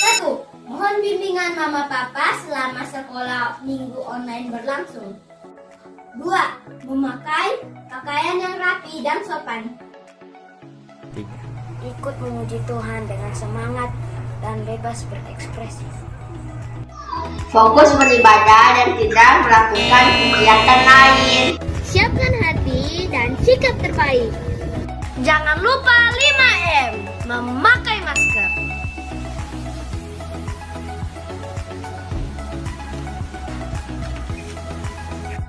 Satu, mohon bimbingan mama papa selama sekolah minggu online berlangsung. 2. Memakai pakaian yang rapi dan sopan. Ikut memuji Tuhan dengan semangat dan bebas berekspresi. Fokus beribadah dan tidak melakukan kegiatan lain. Siapkan hati dan sikap terbaik. Jangan lupa 5M, memakai masker.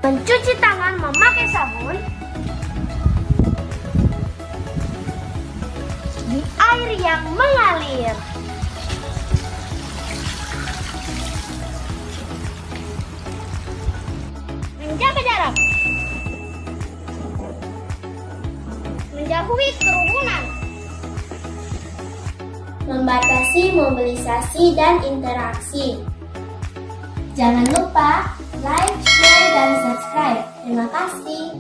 Mencuci tangan memakai sabun di air yang mengalir. Menjaga jarak. Menjauhi kerumunan. Membatasi mobilisasi dan interaksi. Jangan lupa like, share, dan subscribe. Terima kasih.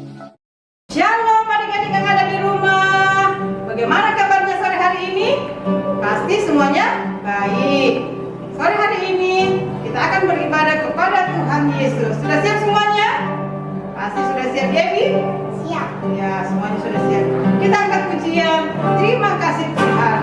Shalom adik-adik yang ada di rumah. Bagaimana kabarnya sore hari ini? Pasti semuanya baik. Sore hari ini kita akan beribadah kepada Tuhan Yesus. Sudah siap semuanya? Pasti sudah siap, Dewi? Siap. Ya, semuanya sudah siap. Kita angkat pujian. Terima kasih Tuhan.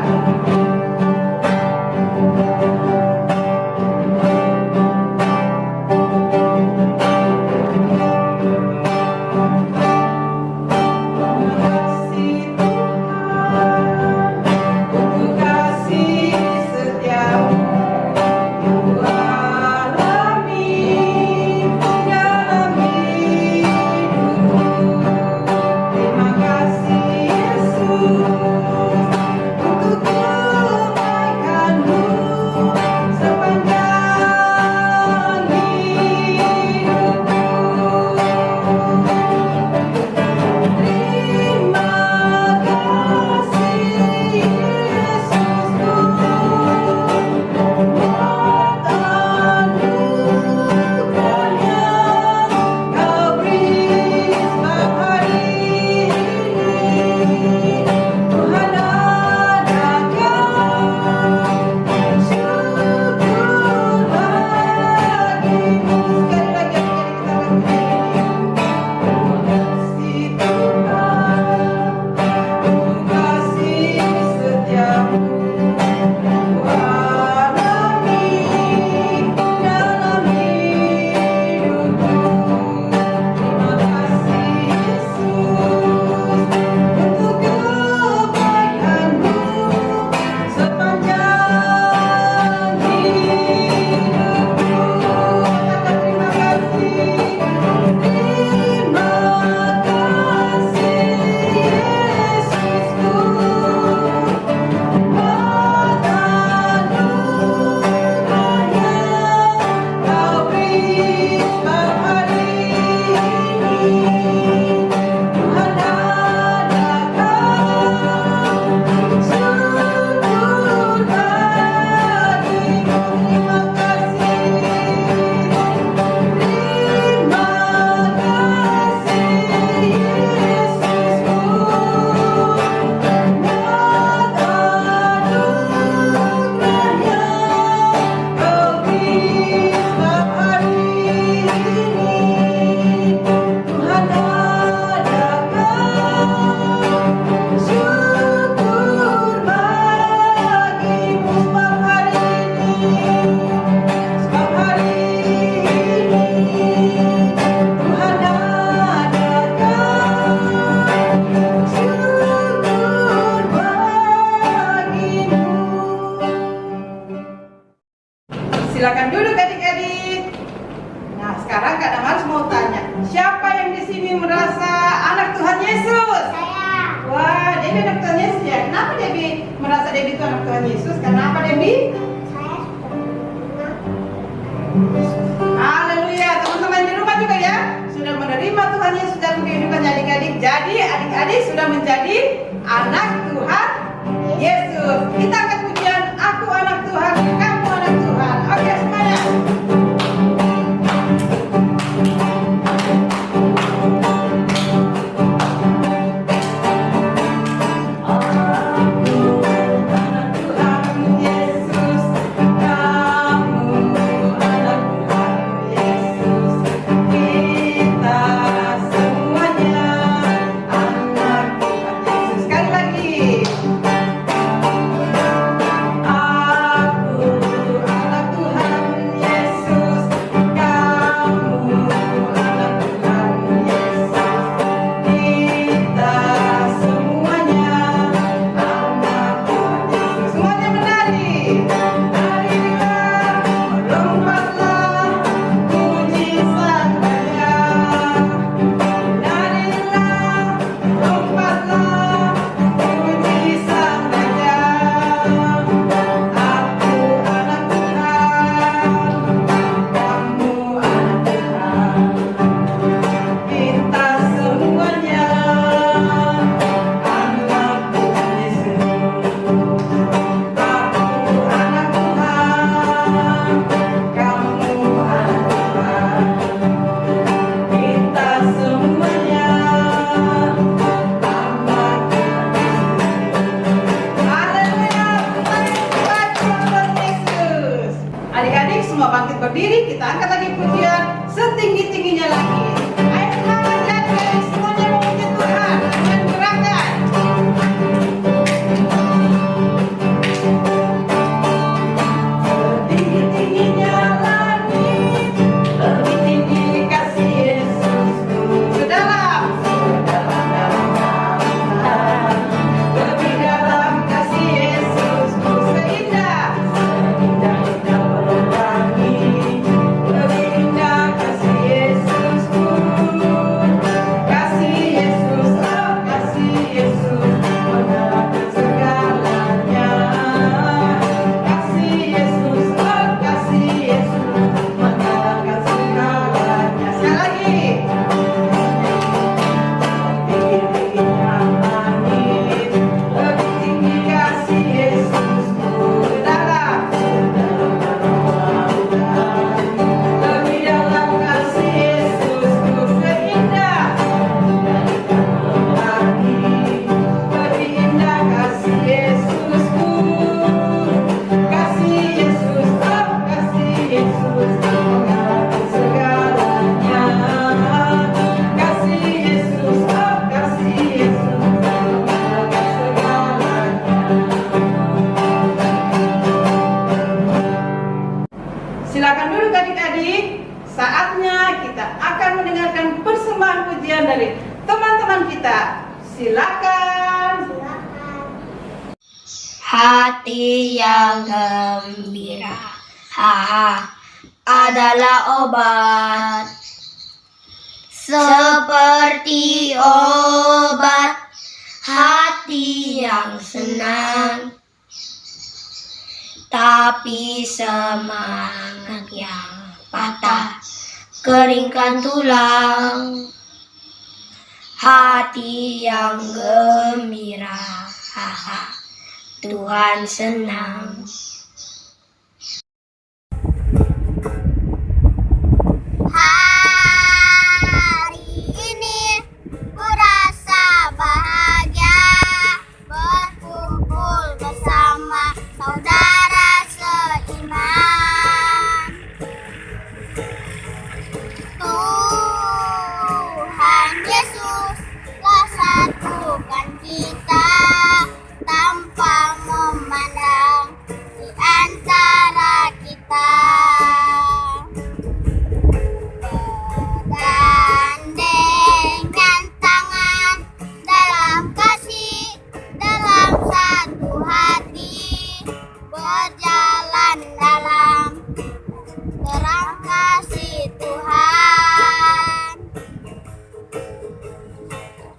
Silakan duduk adik-adik. Nah, sekarang Kak Damaris mau tanya, siapa yang di sini merasa anak Tuhan Yesus? Saya. Wah, Debbie anak Tuhan Yesus ya. Kenapa Debbie merasa Debbie itu anak Tuhan Yesus? Karena apa Debbie? Saya Haleluya. Teman-teman di rumah juga ya sudah menerima Tuhan Yesus dalam kehidupannya adik-adik. Jadi adik-adik sudah menjadi anak Tuhan Yesus. Kita akan pujian, aku anak Tuhan, kamu anak Tuhan. Oke semuanya. berdiri, kita angkat lagi pujian setinggi-tingginya lagi. Ayo semangat guys, semuanya memuji Tuhan dengan gerakan. Setinggi-tingginya langit, lebih tinggi kasih Yesusku. Sedalam, lebih dalam kasih Yesusku. Seindah pelangi, lebih indah kasih Yesusku. Kasih Yesus, oh kasih Yesus, mengalahkan segalanya. Kasih Yesus, oh kasih Yesus, mengalahkan segalanya. Sekali lagi. Tinggi-tingginya langit, lebih tinggi kasih Yesusku. Dalam, lebih dalam kasih Yesusku. Seindah pelangi, lebih indah kasih Yesusku. Kasih Yesus, oh kasih Yesus, mengalahkan segalanya. Kasih Yesus, oh kasih Yesus, mengalahkan segalanya. Silakan duduk adik-adik. Saatnya kita akan mendengarkan persembahan pujian dari teman-teman kita. Silakan. Hati yang gembira, adalah obat. Seperti obat hati yang senang, tapi semangat yang patah keringkan tulang. Hati yang gembira, Tuhan senang. Hari ini ku rasa bahagia berkumpul bersama saudara seiman. Tuhan Yesus telah satukan kita tanpa memandang di antara kita. Bergandengan tangan dalam kasih, dalam satu hati, berjalan dalam terang kasih Tuhan.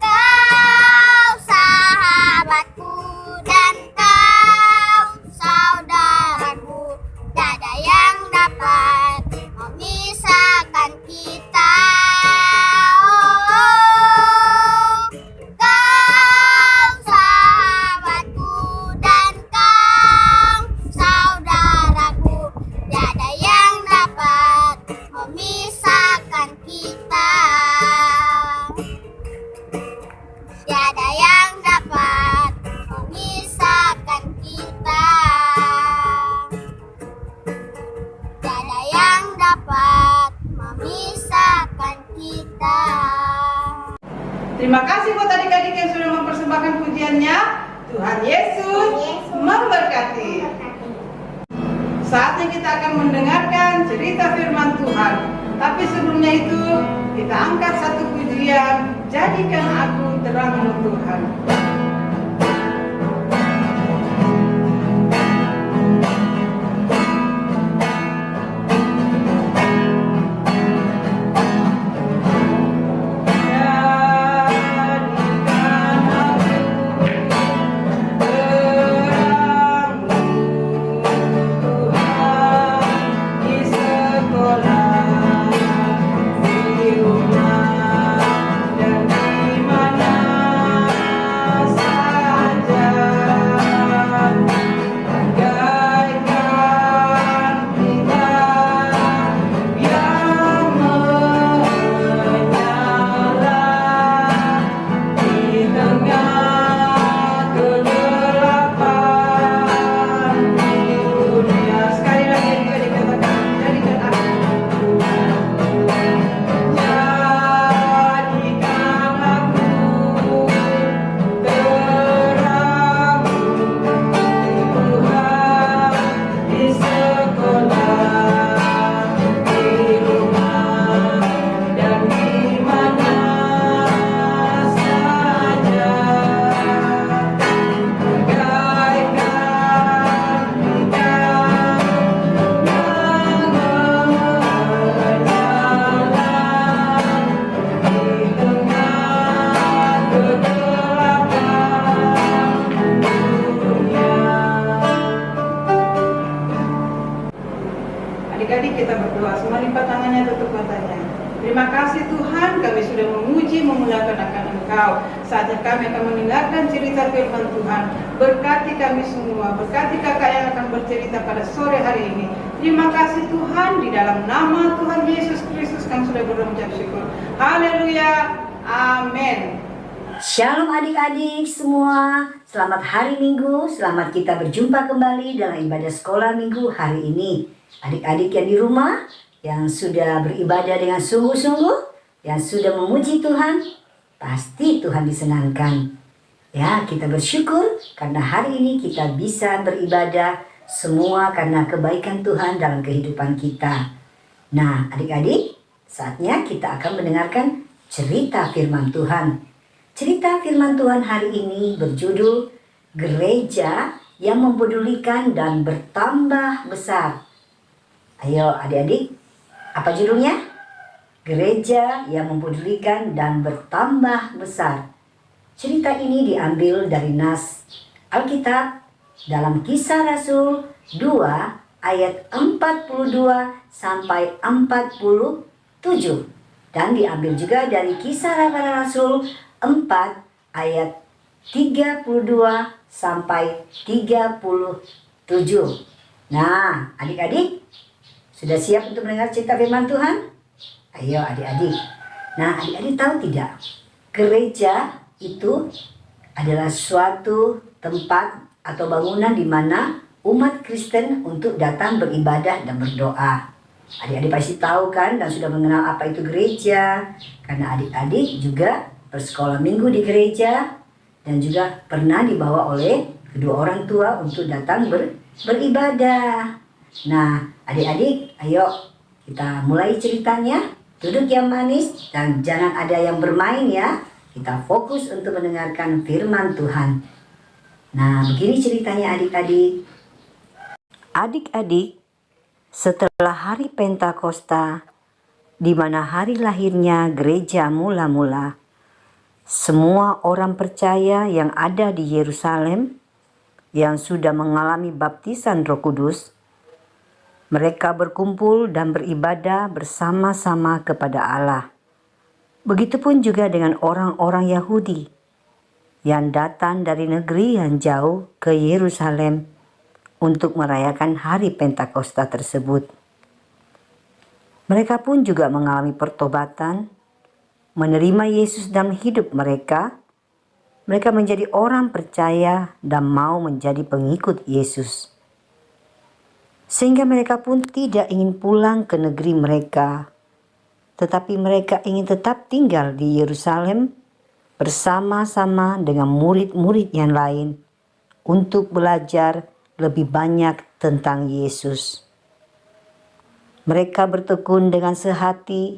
Kau sahabatku dan kau saudaraku, tiada yang dapat memisahkan kita. Kau sahabatku dan kau saudaraku, tiada yang dapat memisahkan kita. Tiada yang dapat memisahkan kita. Tiada yang dapat memisahkan kita. Terima kasih buat adik-adik yang sudah mempersembahkan pujiannya. Tuhan Yesus memberkati. Saatnya kita akan mendengarkan cerita firman Tuhan. Tapi sebelumnya itu, kita angkat satu pujian, jadikan aku terangmu Tuhan. Di rumah dan di mana kekuatannya. Terima kasih Tuhan, kami sudah memuji, memuliakan akan Engkau. Saatnya kami akan mendengarkan cerita firman Tuhan. Berkati kami semua, berkati kakak yang akan bercerita pada sore hari ini. Terima kasih Tuhan, di dalam nama Tuhan Yesus Kristus kami sudah berucap syukur. Haleluya, amin. Shalom adik-adik semua, selamat hari Minggu, selamat kita berjumpa kembali dalam ibadah sekolah Minggu hari ini. Adik-adik yang di rumah, yang sudah beribadah dengan sungguh-sungguh, yang sudah memuji Tuhan, pasti Tuhan disenangkan. Ya, kita bersyukur karena hari ini kita bisa beribadah semua karena kebaikan Tuhan dalam kehidupan kita. Nah, adik-adik, saatnya kita akan mendengarkan cerita firman Tuhan. Cerita firman Tuhan hari ini berjudul Gereja yang Mempedulikan dan Bertambah Besar. Ayo adik-adik, apa judulnya? Gereja yang Mempedulikan dan Bertambah Besar. Cerita ini diambil dari nas Alkitab dalam Kisah Rasul 2 ayat 42 sampai 47. Dan diambil juga dari Kisah Para Rasul 4 ayat 32 sampai 37. Nah, adik-adik sudah siap untuk mendengar cerita firman Tuhan? Ayo adik-adik. Nah, adik-adik tahu tidak? Gereja itu adalah suatu tempat atau bangunan di mana umat Kristen untuk datang beribadah dan berdoa. Adik-adik pasti tahu kan dan sudah mengenal apa itu gereja. Karena adik-adik juga bersekolah minggu di gereja dan juga pernah dibawa oleh kedua orang tua untuk datang beribadah. Nah, adik-adik, ayo kita mulai ceritanya. Duduk yang manis dan jangan ada yang bermain ya. Kita fokus untuk mendengarkan firman Tuhan. Nah, begini ceritanya adik-adik. Adik-adik, setelah hari Pentakosta, di mana hari lahirnya gereja mula-mula, semua orang percaya yang ada di Yerusalem yang sudah mengalami baptisan Roh Kudus, mereka berkumpul dan beribadah bersama-sama kepada Allah. Begitupun juga dengan orang-orang Yahudi yang datang dari negeri yang jauh ke Yerusalem untuk merayakan hari Pentakosta tersebut. Mereka pun juga mengalami pertobatan, menerima Yesus dalam hidup mereka. Mereka menjadi orang percaya dan mau menjadi pengikut Yesus. Sehingga mereka pun tidak ingin pulang ke negeri mereka, tetapi mereka ingin tetap tinggal di Yerusalem bersama-sama dengan murid-murid yang lain untuk belajar lebih banyak tentang Yesus. Mereka bertekun dengan sehati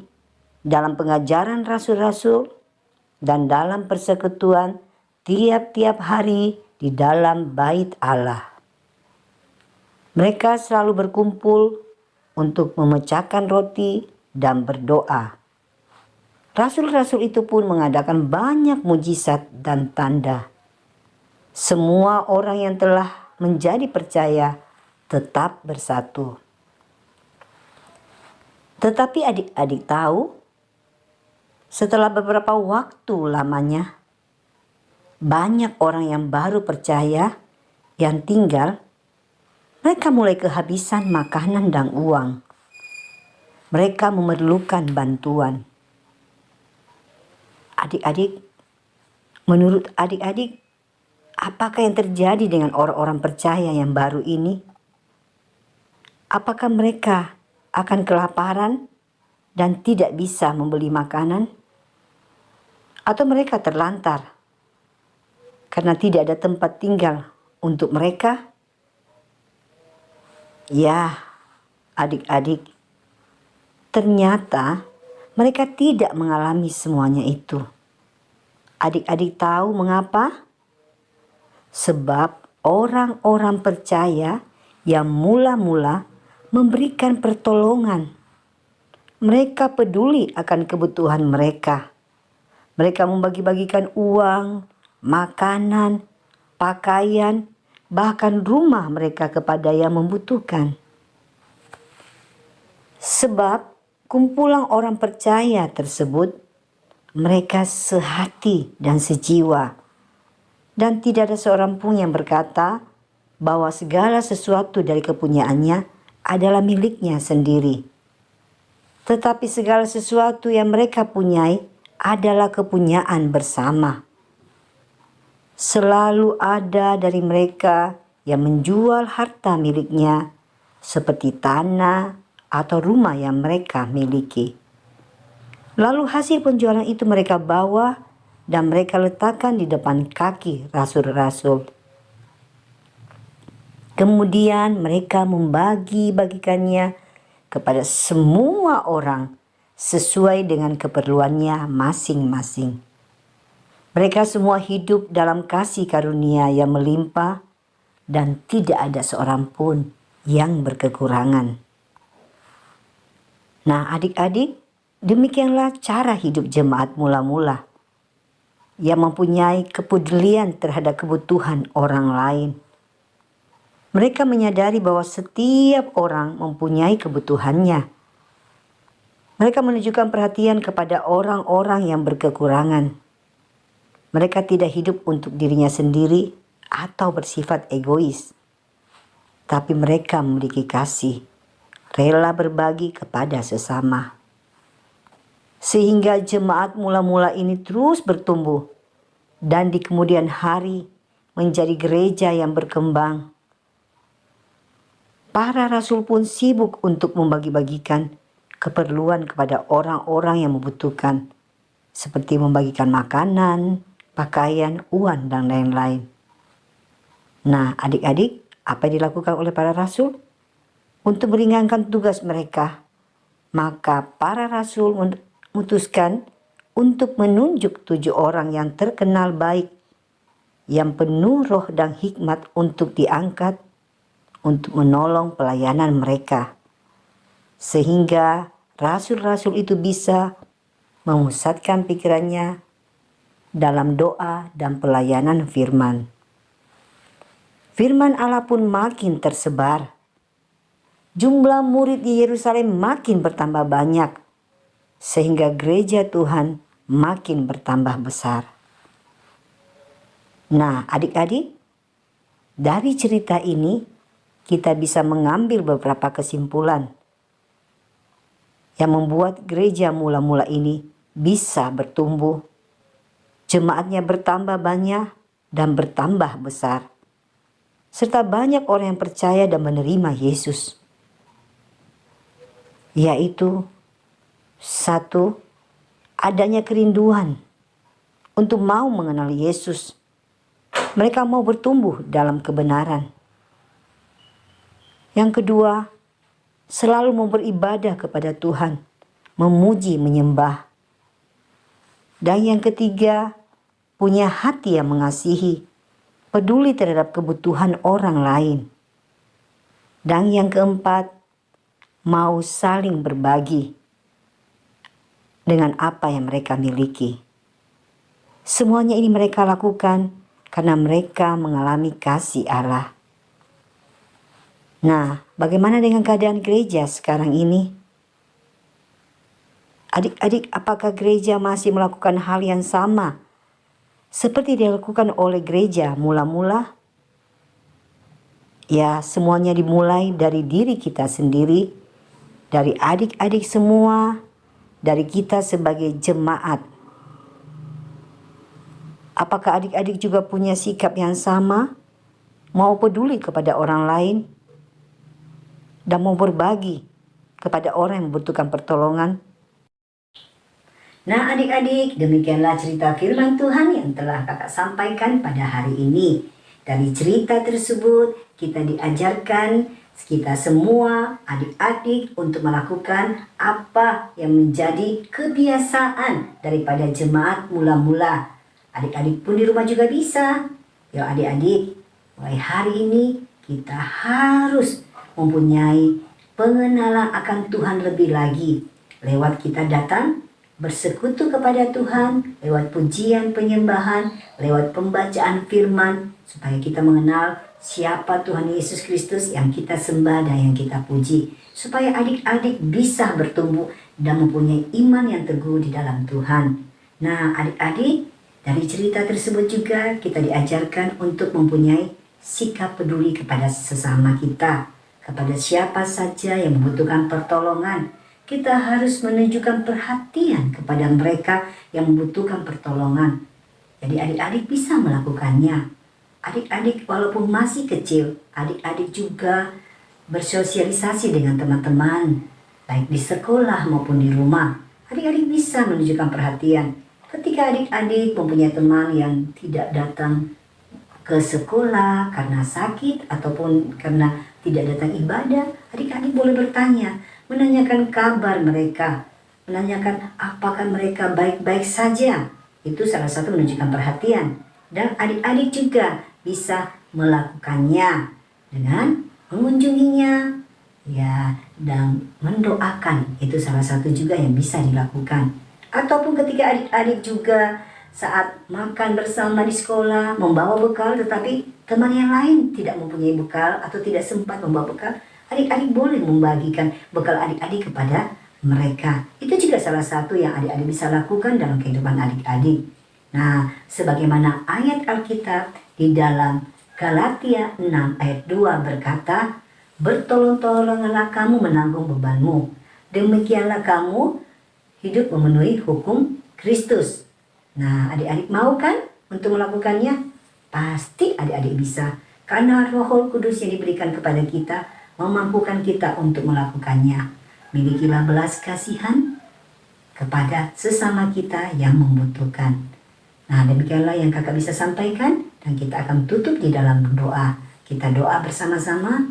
dalam pengajaran rasul-rasul dan dalam persekutuan tiap-tiap hari di dalam bait Allah. Mereka selalu berkumpul untuk memecahkan roti dan berdoa. Rasul-rasul itu pun mengadakan banyak mujizat dan tanda. Semua orang yang telah menjadi percaya tetap bersatu. Tetapi adik-adik tahu, setelah beberapa waktu lamanya, banyak orang yang baru percaya yang tinggal, mereka mulai kehabisan makanan dan uang. Mereka memerlukan bantuan. Adik-adik, menurut adik-adik, apakah yang terjadi dengan orang-orang percaya yang baru ini? Apakah mereka akan kelaparan dan tidak bisa membeli makanan? Atau mereka terlantar karena tidak ada tempat tinggal untuk mereka? Ya, adik-adik, ternyata mereka tidak mengalami semuanya itu. Adik-adik tahu mengapa? Sebab orang-orang percaya yang mula-mula memberikan pertolongan. Mereka peduli akan kebutuhan mereka. Mereka membagi-bagikan uang, makanan, pakaian, bahkan rumah mereka kepada yang membutuhkan. Sebab Kumpulan orang percaya tersebut, mereka sehati dan sejiwa. Dan tidak ada seorang pun yang berkata bahwa segala sesuatu dari kepunyaannya adalah miliknya sendiri. Tetapi segala sesuatu yang mereka punyai adalah kepunyaan bersama. Selalu ada dari mereka yang menjual harta miliknya seperti tanah atau rumah yang mereka miliki. Lalu hasil penjualan itu mereka bawa dan mereka letakkan di depan kaki rasul-rasul. Kemudian mereka membagi-bagikannya kepada semua orang sesuai dengan keperluannya masing-masing. Mereka semua hidup dalam kasih karunia yang melimpah dan tidak ada seorang pun yang berkekurangan. Nah, adik-adik, demikianlah cara hidup jemaat mula-mula yang mempunyai kepedulian terhadap kebutuhan orang lain. Mereka menyadari bahwa setiap orang mempunyai kebutuhannya. Mereka menunjukkan perhatian kepada orang-orang yang berkekurangan. Mereka tidak hidup untuk dirinya sendiri atau bersifat egois, tapi mereka memiliki kasih, rela berbagi kepada sesama. Sehingga jemaat mula-mula ini terus bertumbuh dan di kemudian hari menjadi gereja yang berkembang. Para rasul pun sibuk untuk membagi-bagikan keperluan kepada orang-orang yang membutuhkan, seperti membagikan makanan, pakaian, uang, dan lain-lain. Nah, adik-adik, apa yang dilakukan oleh para rasul? Untuk meringankan tugas mereka, maka para rasul memutuskan untuk menunjuk 7 orang yang terkenal baik, yang penuh roh dan hikmat untuk diangkat, untuk menolong pelayanan mereka. Sehingga rasul-rasul itu bisa memusatkan pikirannya dalam doa dan pelayanan firman. Firman Allah pun makin tersebar. Jumlah murid di Yerusalem makin bertambah banyak, sehingga gereja Tuhan makin bertambah besar. Nah, adik-adik, dari cerita ini kita bisa mengambil beberapa kesimpulan yang membuat gereja mula-mula ini bisa bertumbuh, jemaatnya bertambah banyak dan bertambah besar, serta banyak orang yang percaya dan menerima Yesus. Yaitu 1. Adanya kerinduan untuk mau mengenal Yesus. Mereka mau bertumbuh dalam kebenaran. Yang kedua, selalu mau beribadah kepada Tuhan, memuji, menyembah. Dan yang ketiga, punya hati yang mengasihi, peduli terhadap kebutuhan orang lain. Dan yang keempat, mau saling berbagi dengan apa yang mereka miliki. Semuanya ini mereka lakukan karena mereka mengalami kasih Allah. Nah, bagaimana dengan keadaan gereja sekarang ini? Adik-adik, apakah gereja masih melakukan hal yang sama seperti dilakukan oleh gereja mula-mula? Ya, semuanya dimulai dari diri kita sendiri, dari adik-adik semua, dari kita sebagai jemaat. Apakah adik-adik juga punya sikap yang sama? Mau peduli kepada orang lain? Dan mau berbagi kepada orang yang membutuhkan pertolongan? Nah, adik-adik, demikianlah cerita firman Tuhan yang telah kakak sampaikan pada hari ini. Dari cerita tersebut, kita diajarkan kita semua adik-adik untuk melakukan apa yang menjadi kebiasaan daripada jemaat mula-mula. Adik-adik pun di rumah juga bisa. Yuk adik-adik, mulai hari ini kita harus mempunyai pengenalan akan Tuhan lebih lagi. Lewat kita datang bersekutu kepada Tuhan, lewat pujian penyembahan, lewat pembacaan firman, supaya kita mengenal siapa Tuhan Yesus Kristus yang kita sembah dan yang kita puji. Supaya adik-adik bisa bertumbuh dan mempunyai iman yang teguh di dalam Tuhan. Nah, adik-adik, dari cerita tersebut juga kita diajarkan untuk mempunyai sikap peduli kepada sesama kita, kepada siapa saja yang membutuhkan pertolongan. Kita harus menunjukkan perhatian kepada mereka yang membutuhkan pertolongan. Jadi adik-adik bisa melakukannya. Adik-adik walaupun masih kecil, adik-adik juga bersosialisasi dengan teman-teman, baik di sekolah maupun di rumah. Adik-adik bisa menunjukkan perhatian. Ketika adik-adik mempunyai teman yang tidak datang ke sekolah karena sakit ataupun karena tidak datang ibadah, adik-adik boleh bertanya, menanyakan kabar mereka, menanyakan apakah mereka baik-baik saja. Itu salah satu menunjukkan perhatian. Dan adik-adik juga bisa melakukannya dengan mengunjunginya, ya, dan mendoakan. Itu salah satu juga yang bisa dilakukan. Ataupun ketika adik-adik juga saat makan bersama di sekolah membawa bekal, tetapi teman yang lain tidak mempunyai bekal atau tidak sempat membawa bekal, adik-adik boleh membagikan bekal adik-adik kepada mereka. Itu juga salah satu yang adik-adik bisa lakukan dalam kehidupan adik-adik. Nah, sebagaimana ayat Alkitab di dalam Galatia 6 ayat 2 berkata, "Bertolong-tolonglah kamu menanggung bebanmu. Demikianlah kamu hidup memenuhi hukum Kristus." Nah, adik-adik mau kan untuk melakukannya? Pasti adik-adik bisa. Karena Roh Kudus yang diberikan kepada kita memampukan kita untuk melakukannya. Milikilah belas kasihan kepada sesama kita yang membutuhkan. Nah, demikianlah yang kakak bisa sampaikan, dan kita akan tutup di dalam doa. Kita doa bersama-sama.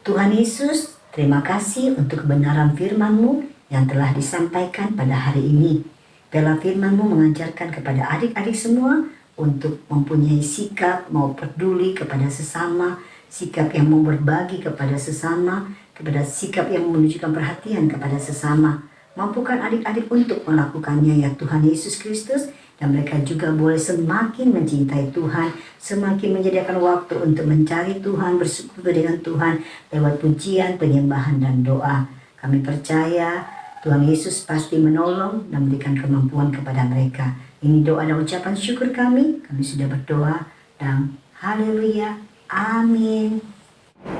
Tuhan Yesus, terima kasih untuk kebenaran firman-Mu yang telah disampaikan pada hari ini. Biarlah firman-Mu mengajarkan kepada adik-adik semua untuk mempunyai sikap mau peduli kepada sesama, sikap yang mau berbagi kepada sesama, kepada sikap yang menunjukkan perhatian kepada sesama. Mampukan adik-adik untuk melakukannya ya Tuhan Yesus Kristus, dan mereka juga boleh semakin mencintai Tuhan, semakin menyediakan waktu untuk mencari Tuhan, bersekutu dengan Tuhan lewat pujian, penyembahan, dan doa. Kami percaya Tuhan Yesus pasti menolong dan memberikan kemampuan kepada mereka. Ini doa dan ucapan syukur kami sudah berdoa, dan haleluya, amin.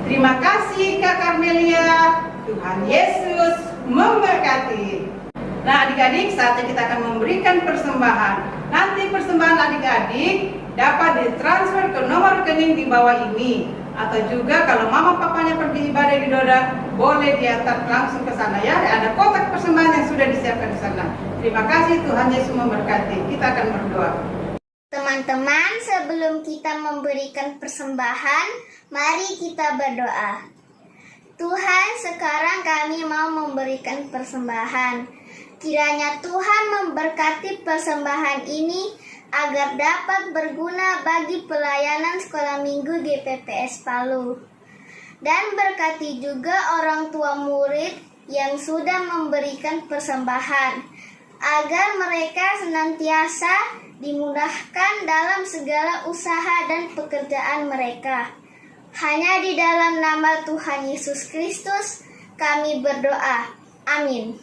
Terima kasih Kak Carmelia. Tuhan Yesus memberkati. Nah, adik-adik, saatnya kita akan memberikan persembahan. Nanti persembahan adik-adik dapat ditransfer ke nomor rekening di bawah ini. Atau juga kalau mama papanya pergi ibadah di Doda, boleh diantar langsung ke sana ya. Ada kotak persembahan yang sudah disiapkan di sana. Terima kasih, Tuhan Yesus memberkati. Kita akan berdoa. Teman-teman, sebelum kita memberikan persembahan, mari kita berdoa. Tuhan, sekarang kami mau memberikan persembahan. Kiranya Tuhan memberkati persembahan ini agar dapat berguna bagi pelayanan sekolah minggu GPPS Palu. Dan berkati juga orang tua murid yang sudah memberikan persembahan, agar mereka senantiasa dimudahkan dalam segala usaha dan pekerjaan mereka. Hanya di dalam nama Tuhan Yesus Kristus kami berdoa. Amin.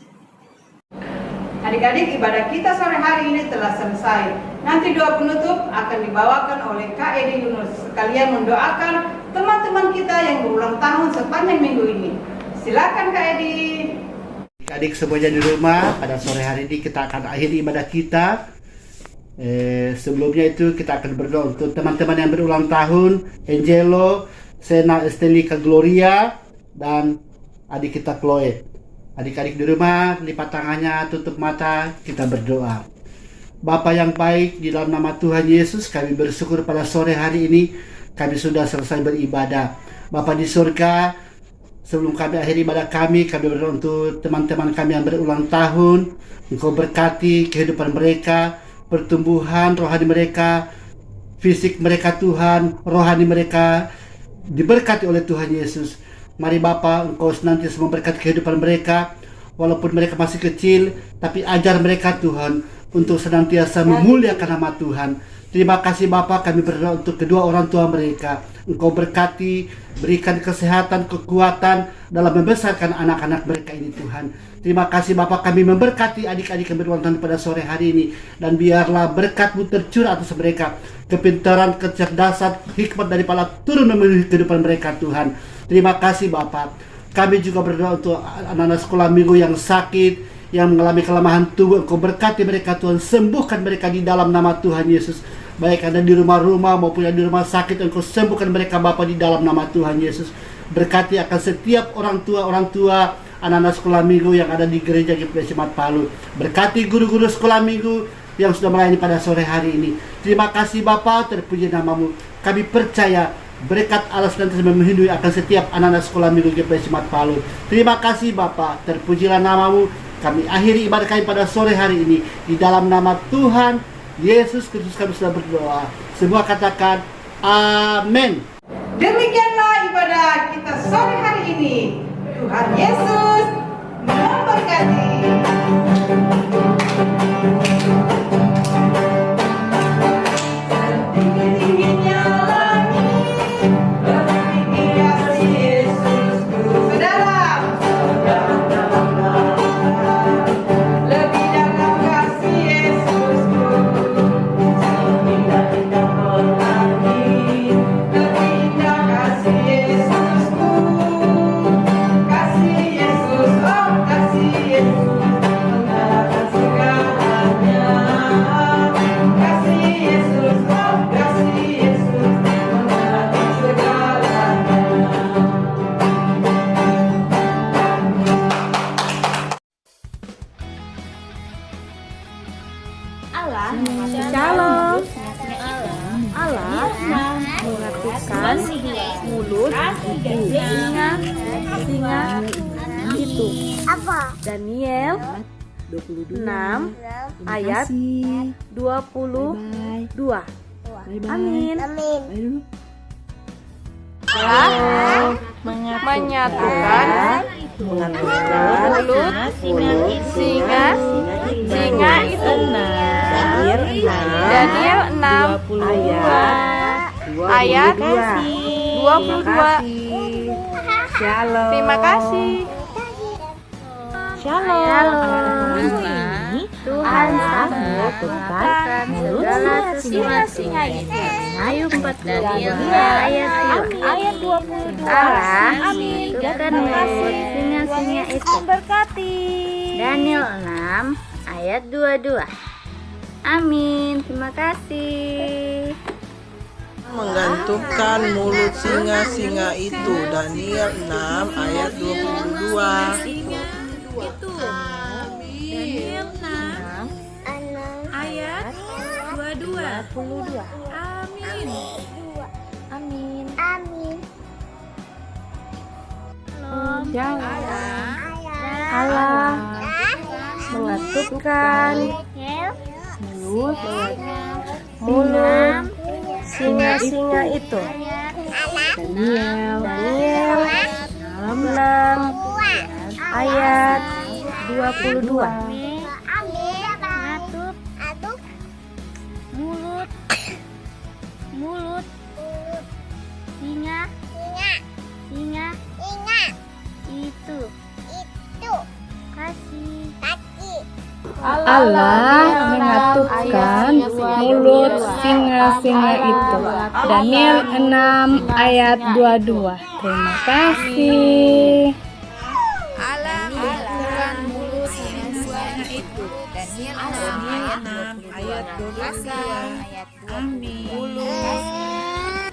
Adik-adik, ibadah kita sore hari ini telah selesai. Nanti doa penutup akan dibawakan oleh Kak Edi Yunus. Sekalian mendoakan teman-teman kita yang berulang tahun sepanjang minggu ini. Silakan Kak Edi. Adik semuanya di rumah, pada sore hari ini kita akan akhiri ibadah kita. Sebelumnya itu kita akan berdoa untuk teman-teman yang berulang tahun, Angelo, Sena, Estelika, Gloria, dan adik kita Chloe. Adik-adik di rumah, lipat tangannya, tutup mata, kita berdoa. Bapa yang baik, di dalam nama Tuhan Yesus, kami bersyukur pada sore hari ini, kami sudah selesai beribadah. Bapa di surga, sebelum kami akhiri ibadah kami berdoa untuk teman-teman kami yang berulang tahun. Engkau berkati kehidupan mereka, pertumbuhan rohani mereka, fisik mereka Tuhan, rohani mereka diberkati oleh Tuhan Yesus. Mari Bapa, Engkau senantiasa memberkati kehidupan mereka, walaupun mereka masih kecil, tapi ajar mereka Tuhan untuk senantiasa memuliakan nama Tuhan. Terima kasih Bapa, kami berdoa untuk kedua orang tua mereka. Engkau berkati, berikan kesehatan, kekuatan dalam membesarkan anak-anak mereka ini Tuhan. Terima kasih Bapa, kami memberkati adik-adik yang berulang tahun pada sore hari ini. Dan biarlah berkat-Mu tercurah atas mereka. Kepintaran, kecerdasan, hikmat daripada turun memenuhi kehidupan mereka Tuhan. Terima kasih Bapa. Kami juga berdoa untuk anak-anak sekolah minggu yang sakit, yang mengalami kelemahan tubuh. Engkau berkati mereka Tuhan, sembuhkan mereka di dalam nama Tuhan Yesus. Baik ada di rumah-rumah maupun yang di rumah sakit, Engkau sembuhkan mereka Bapa di dalam nama Tuhan Yesus. Berkati akan setiap orang tua anak-anak sekolah minggu yang ada di gereja GPI Semat Palu. Berkati guru-guru sekolah minggu yang sudah melayani pada sore hari ini. Terima kasih Bapa, terpuji nama-Mu. Kami percaya berkat Allah senantiasa memenuhi akan setiap anak-anak sekolah minggu GPI Semat Palu. Terima kasih Bapa, terpujilah nama-Mu. Kami akhiri ibadah kami pada sore hari ini. Di dalam nama Tuhan Yesus Kristus kami sudah berdoa. Semua katakan amin. Demikianlah ibadah kita sore hari ini. Tuhan Yesus memberkati. Setinggi-tingginya langit, lebih kasih Yesusku. Saudara, lebih dalam kasih Yesusku. Indah-indah langit, lebih indah kasih Yesusku. Kasih Yesus, oh kasih Yesus, mengalahkan segalanya. Kasih Yesus, oh kasih Yesus, mengalahkan segalanya. Shalom. Allah mengatakan mulut singa itu. Daniel 6 ayat 22. Amin. Allah menyatukan mulut singa itu. Daniel 6 ayat 22. Shalom. Terima kasih. Shalom. Tuhan mengatakan segala singa itu. Ayub 4 ayat 22. Allah menyatukan mulut singa itu. Daniel 6 ayat 22. Amin. Terima kasih. Menggantungkan mulut singa-singa itu. Daniel 6 ayat 22. Daniel 6 ayat 22. Amin. Allah mengatupkan mulut singa-singa itu. Daniel 6 ayat 22. Mulut singa itu. Kasih. Allah mengatupkan mulut singa-singa itu. Daniel 6 ayat 22. Terima kasih. Allah mengatupkan mulut singa-singa itu. Daniel 6 ayat 22. Amin. Mulut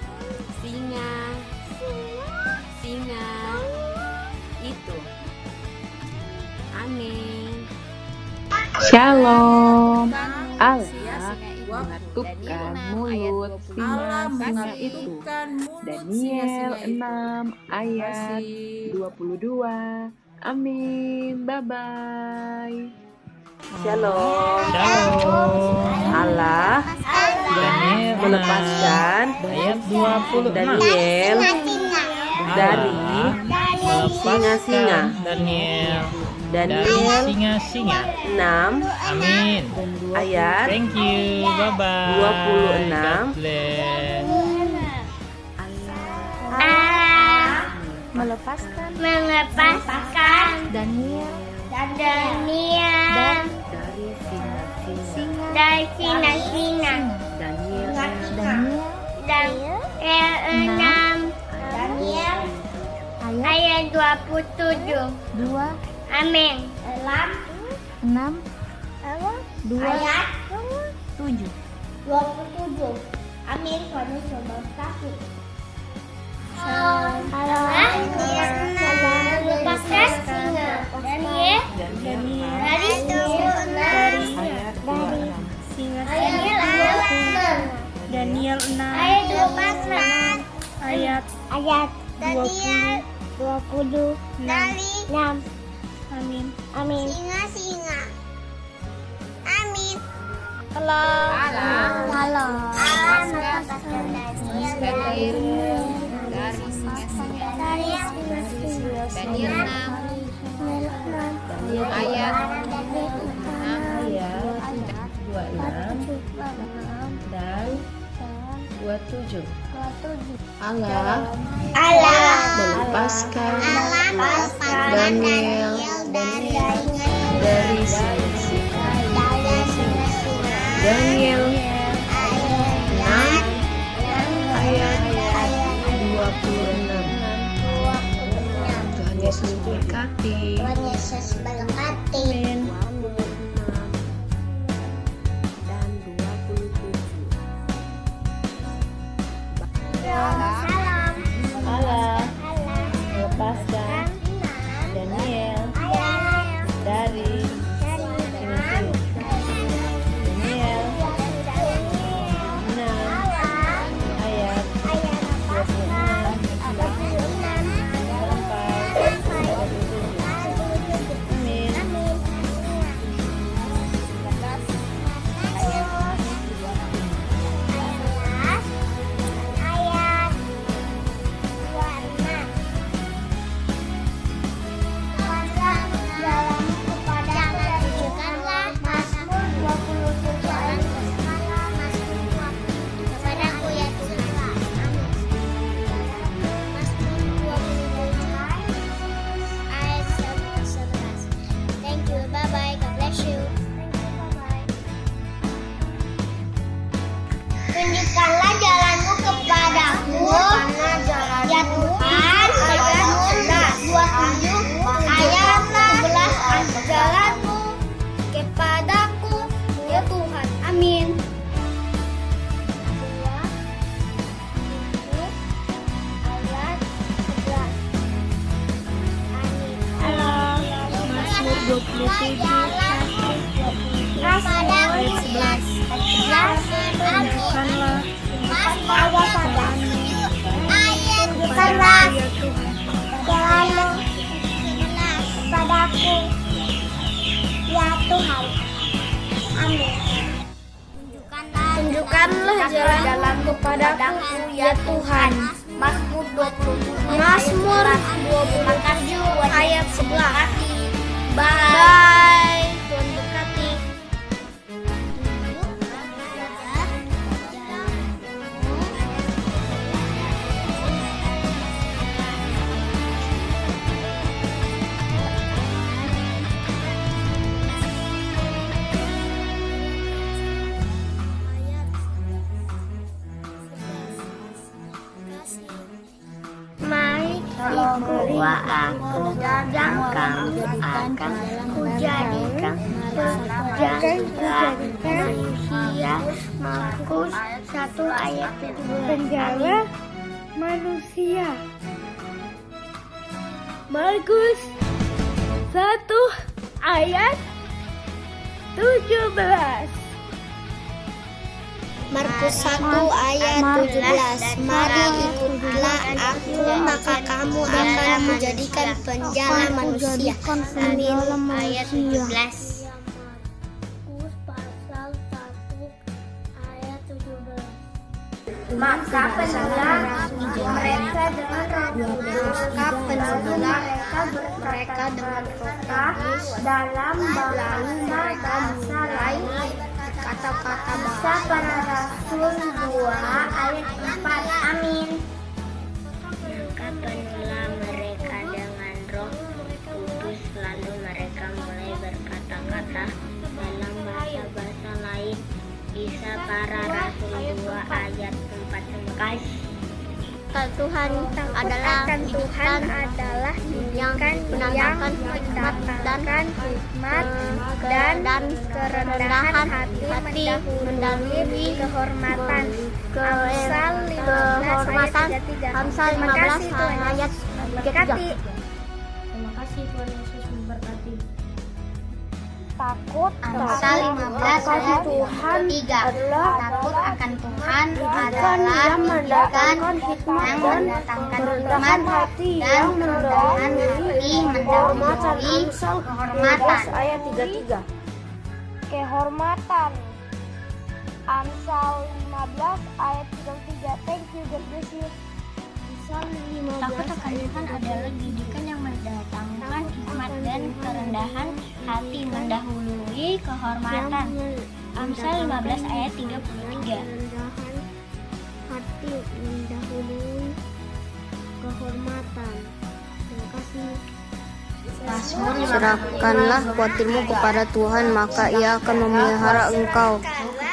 singa itu. Amin. Shalom. Allah mengatupkan mulut singa-singa itu. Daniel 6 ayat 22. Amin. Bye-bye. Shalom. Allah melepaskan ayat 26. Daniel dari singa-singa. Daniel Daniel singa-singa. 6 Amin. ayat Thank you. Bye bye. 26. God bless. Melepaskan Daniel Daniel dari singa-singa. Daniel Daniel 6 ayat 27. 2 Amin. 6 Ayat 7. 27. Amin. Tuhan Yesus memberkati. Melepaskan singa. Daniel dari Daniel 6 ayat 26. ayat Ayat 26. Amin. Amin. Singa-singa. Amin. Halo. Melepaskan Daniel dari singa-singa. Daniel 6 ayat 26 dan 27. Allah melepaskan Daniel dari singa-singa. Daniel 6 ayat 26. Tuhan Yesus berkati. Tuhan Yesus berkati. Dan 27. Salam. Allah melepaskan Daniel dari singa-singa. Daniel 6 ayat 26 sampai 27. Amin. Ayat 26. Dalam kepadaku dan tunjukkanlah Mazmur 27 ayat ke-9. Mazmur 27 kepadaku ya Tuhan. Mazmur 27 ayat 11. Thank you, bye bye, God bless you. Thank you, bye bye. Tunjukkanlah jalanmu kepadaku, ya Tuhan. Mazmur 27 ayat 11. Jalanmu kepadaku, ya Tuhan. Amin. Ayat 11. Amin. Mazmur 27 Kepadaku, ayat 11. Tunjukkanlah Tunjukkanlah ya Tuhan. jalanmu kepadaku, ya Tuhan. Amin. Tunjukkanlah jalan kepadaku, ya Tuhan. Mazmur 27 ayat 11. Bye. Tuhan berkati. Mari bahwa aku akan kujadikan manusia. Markus 1 ayat 17. Penjara manusia. Markus 1 ayat 17. Markus 1 ayat 17. Mari ikutlah aku, maka kamu akan menjadikan penjara manusia. Amin. Ayat 17. Markus pasal 1 ayat 17. Maka penjara mereka dengan maka penyebelah mereka dengan roka dalam bahasa lain kata-kata bahasa para Rasul 2 ayat 4. Amin. Maka penuhlah mereka dengan Roh Kudus, lalu mereka mulai berkata-kata dalam bahasa-bahasa lain. Kisah para Rasul 2 ayat 4. Terima kasih. Tuhan adalah yang menandakan hikmat dan kerendahan hati mendahului kehormatan. Amsal 15 ayat 33. Terima kasih Tuhan Yesus memberkati. Takut Amsal 15 ayat 3. Takut akan Tuhan adalah pendidikan yang mendatangkan hikmat dan kerendahan hati mendahului kehormatan. Ayat 33. Kehormatan. Amsal 15 ayat 33. Thank you, God bless you. Takut akan Tuhan adalah didikan yang mendatangkan hikmat dan kerendahan hati mendahului kehormatan. Amsal 15 ayat 33. Hati mendahului kehormatan. Terima kasih. Serahkanlah khawatirmu kepada Tuhan, maka Ia akan memelihara engkau.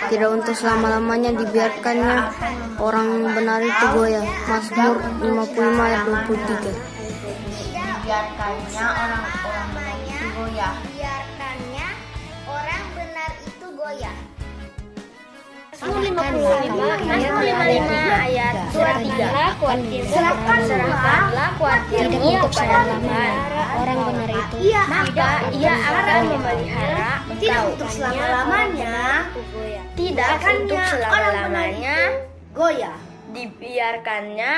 Tidak untuk selama-lamanya dibiarkannya orang benar itu goyah. Mazmur 55 ayat 23. Biarkannya orang-orang benar itu goyah. Biarkannya orang benar itu goyah. Ayat 3. Serahkanlah khawatirmu kepada Tuhan, orang benar itu. maka Ia akan memelihara tidak untuk selama-lamanya, Tidak untuk selama-lamanya goyah. dibiarkannya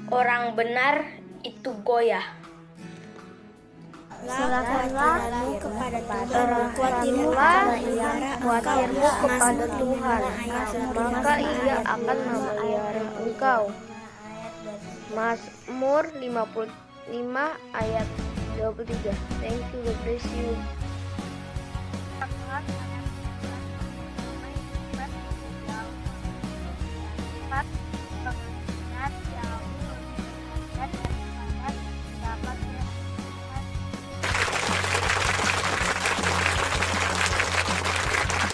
orang benar itu goyah. Serahkanlah kepada Tuhan, khawatirmu kepada Tuhan, maka Ia akan memelihara engkau. Mazmur 55 ayat 23. Thank you, God bless you.